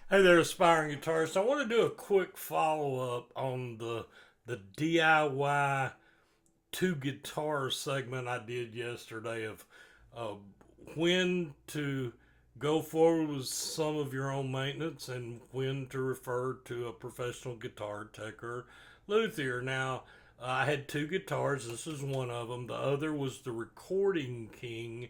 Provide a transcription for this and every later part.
Hey there, aspiring guitarist. I want to do a quick follow up on the DIY two guitar segment I did yesterday of uh, when to go forward with some of your own maintenance and when to refer to a professional guitar tech or luthier. Now, I had two guitars. This is one of them. The other was the Recording King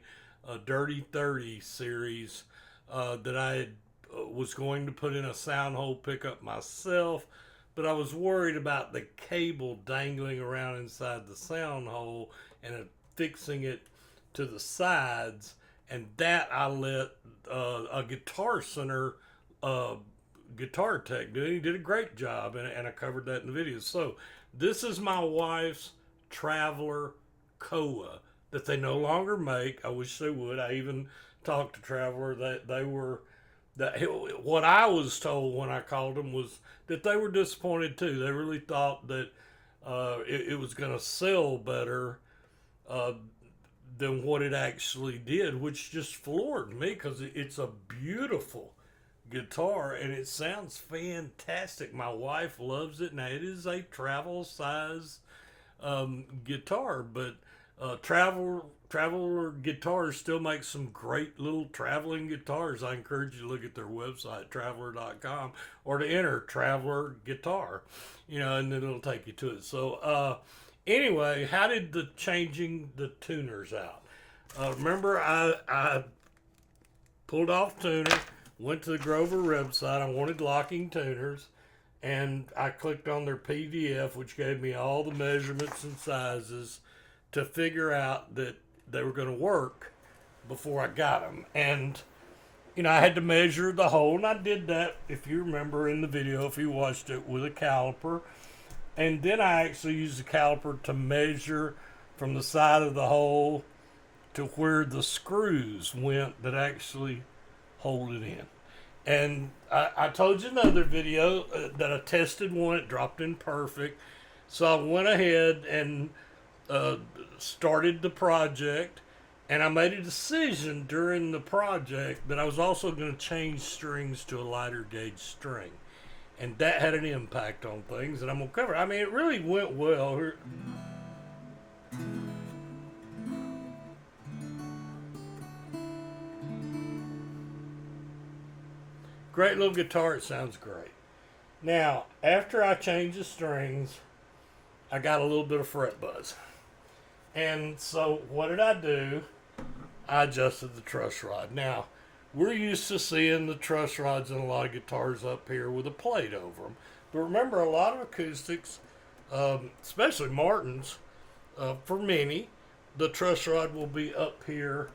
Dirty 30 series that I had was going to put in a sound hole pickup myself, but I was worried about the cable dangling around inside the sound hole and fixing it to the sides. And that I let a Guitar Center uh, guitar tech do. He did a great job, and I covered that in the video. So this is my wife's Traveler Koa that they no longer make. I wish they would. I even talked to Traveler that they were that what I was told when I called them was that they were disappointed too. They really thought that it was going to sell better uh, than what it actually did, which just floored me because it's a beautiful guitar and it sounds fantastic. My wife loves it. Now it is a travel size guitar, but Traveler Guitars still makes some great little traveling guitars. I encourage you to look at their website, traveler.com, or to enter Traveler Guitar, and then it'll take you to it. So, anyway, how did the changing the tuners out? Remember, I pulled off tuner, went to the Grover website. I wanted locking tuners, and I clicked on their PDF, which gave me all the measurements and sizes to figure out that they were going to work before I got them. And, I had to measure the hole, and I did that, if you remember in the video, if you watched it, with a caliper. And then I actually used the caliper to measure from the side of the hole to where the screws went that actually hold it in. And I told you in another video that I tested one, it dropped in perfect. So I went ahead and uh, started the project, and I made a decision during the project that I was also going to change strings to a lighter gauge string, and that had an impact on things, and I'm gonna cover it. I mean, it really went well. Great little guitar. It sounds great. Now, after I changed the strings, I got a little bit of fret buzz, and so what did I do? I adjusted the truss rod. Now, we're used to seeing the truss rods in a lot of guitars up here with a plate over them. But remember, a lot of acoustics, especially Martins, for many, the truss rod will be up here,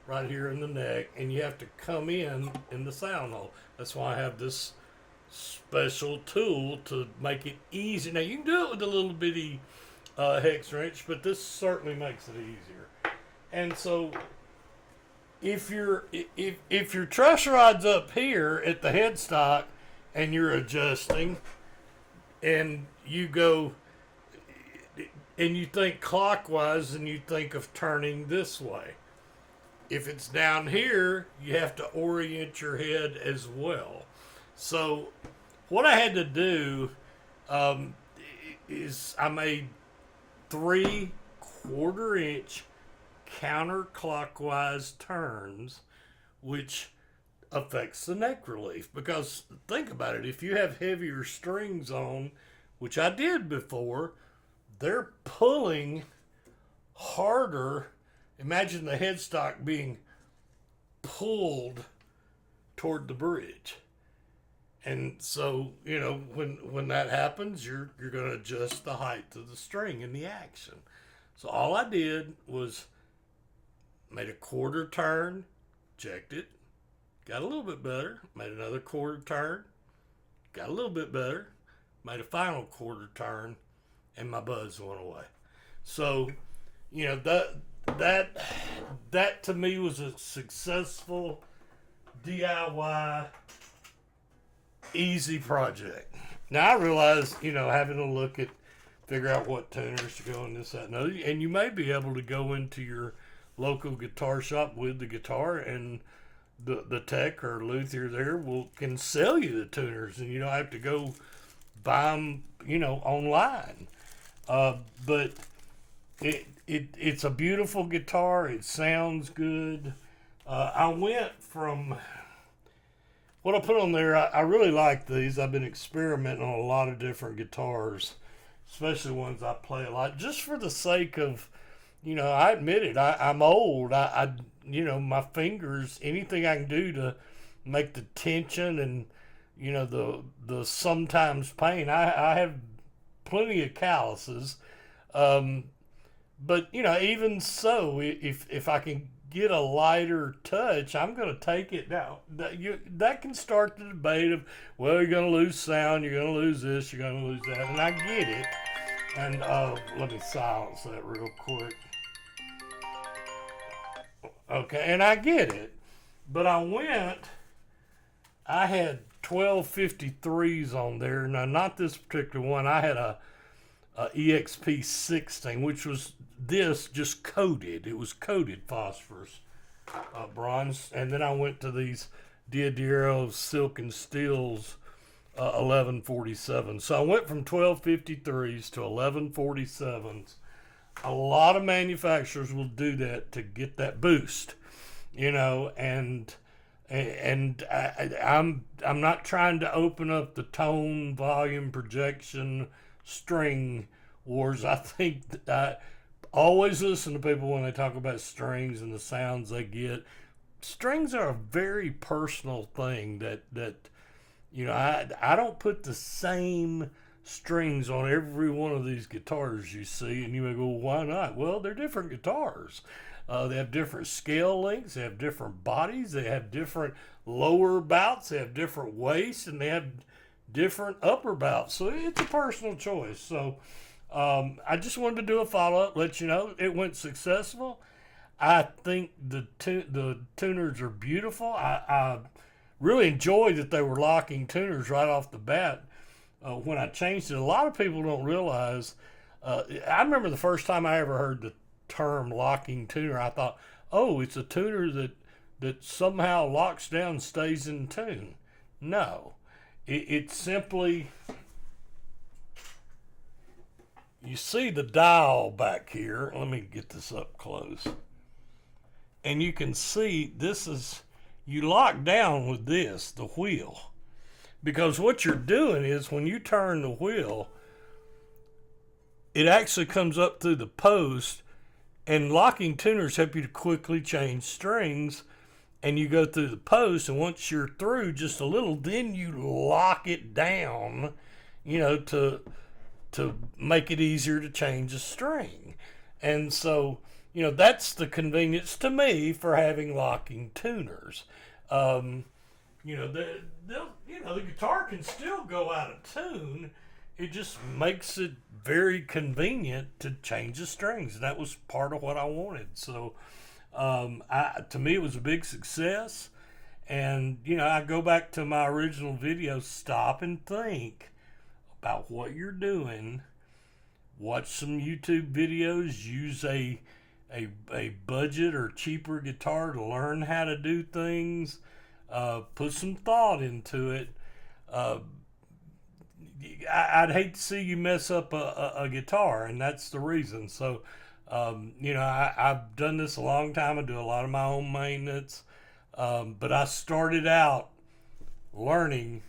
right here in the neck, and you have to come in the sound hole. That's why I have this special tool to make it easy. Now, you can do it with a little bitty hex wrench, but this certainly makes it easier. And so if your truss rod's up here at the headstock and you're adjusting and you go and you think clockwise and you think of turning this way. If it's down here, you have to orient your head as well. So what I had to do um, is I made 3/4 inch counterclockwise turns, which affects the neck relief. Because think about it, if you have heavier strings on, which I did before, they're pulling harder. Imagine the headstock being pulled toward the bridge. And so, when that happens, you're going to adjust the height of the string and the action. So all I did was made a quarter turn, checked it, got a little bit better, made another quarter turn, got a little bit better, made a final quarter turn, and my buzz went away. So, that that to me was a successful DIY easy project. Now I realize, having to look at figure out what tuners to go in this, that, and other, and you may be able to go into your local guitar shop with the guitar and the tech or luthier there can sell you the tuners, and you don't have to go buy them, online. But it's a beautiful guitar. It sounds good. I went from what I put on there. I really like these. I've been experimenting on a lot of different guitars, especially ones I play a lot, just for the sake of, I admit it. I'm old. My fingers. Anything I can do to make the tension and the sometimes pain. I have plenty of calluses. Um, but even so, if I can get a lighter touch, I'm going to take it. Now that can start the debate of, well, you're going to lose sound, you're going to lose this, you're going to lose that, and I get it. And let me silence that real quick. Okay, and I get it, but I had 1253s on there. Now, not this particular one. I had a EXP16, which was this just coated. It was coated phosphorus bronze. And then I went to these Diodero Silk and Steels 1147. So I went from 1253s to 1147s. A lot of manufacturers will do that to get that boost, I'm not trying to open up the tone, volume, projection, string wars. I think that I always listen to people when they talk about strings and the sounds they get. Strings are a very personal thing that I don't put the same strings on every one of these guitars you see, and you may go, why not? Well, they're different guitars. They have different scale lengths, they have different bodies, they have different lower bouts, they have different waists, and they have different upper bouts. So it's a personal choice. So I just wanted to do a follow-up, let you know it went successful. I think the tuners are beautiful. I really enjoyed that they were locking tuners right off the bat. When I changed it, a lot of people don't realize. I remember the first time I ever heard the term locking tuner, I thought, oh, it's a tuner that somehow locks down and stays in tune. No, it's simply, you see the dial back here. Let me get this up close. And you can see you lock down with this, the wheel. Because what you're doing is when you turn the wheel, it actually comes up through the post, and locking tuners help you to quickly change strings, and you go through the post, and once you're through just a little, then you lock it down, to make it easier to change a string. And so, that's the convenience to me for having locking tuners. The guitar can still go out of tune. It just makes it very convenient to change the strings. That was part of what I wanted. So, to me, it was a big success. And, I go back to my original video, stop and think about what you're doing. Watch some YouTube videos. Use a budget or cheaper guitar to learn how to do things. Put some thought into it. I'd hate to see you mess up a guitar, and that's the reason. So, I've done this a long time. I do a lot of my own maintenance, but I started out learning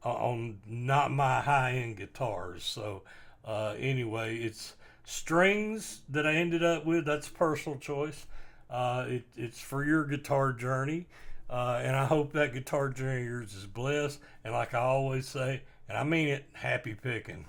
on not my high-end guitars. So, anyway, it's strings that I ended up with. That's personal choice. It's for your guitar journey. And I hope that guitar journey of yours is blessed. And like I always say, and I mean it, happy picking.